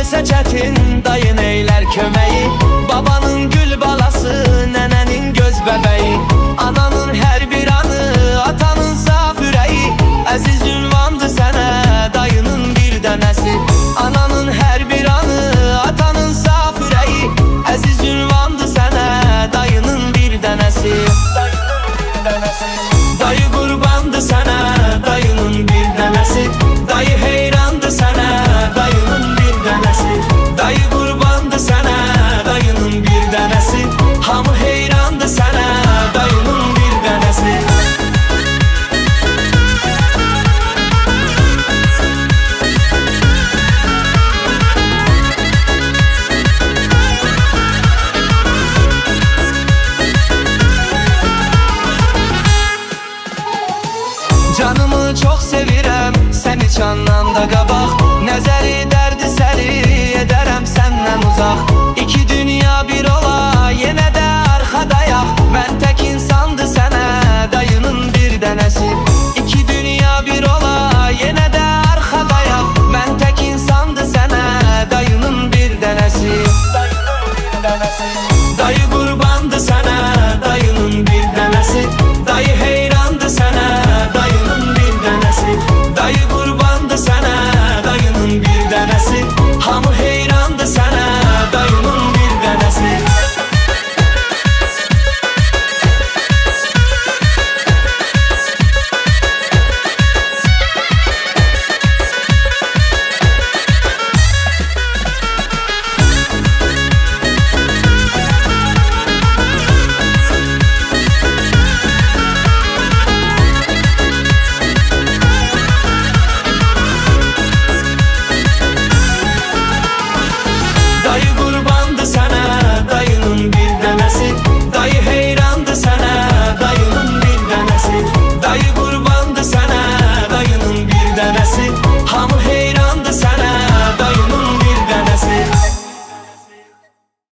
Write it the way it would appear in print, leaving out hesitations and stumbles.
Bilsə çətin dayın eylər köməyi. Babanın gül balası, nənənin göz bəbəyi. Ananın hər bir anı, atanın saf ürəyi. Əziz ünvandır sənə dayının bir dənəsi. Ananın hər bir anı, atanın saf ürəyi. Əziz ünvandır sənə dayının bir dənəsi. Dayı qurbandır sənə dayının bir dənəsi. Dayı heyrandır sənə dayının bir dənəsi. Dayı qurbandır sənə dayının bir dənəsi. Hamı heyrandır sənə dayının bir dənəsi. Canımı çox sevirəm, sən heç andan da qabaq. Nəzəri dərdi səri edərəm səndən uzaq. İki dünya bir ola, yenə də arxadayaq. Mən tək insandır sənə dayının bir dənəsi. İki dünya bir ola, yenə də arxadayaq. Mən tək insandır sənə dayının bir dənəsi. Dayının bir dənəsi.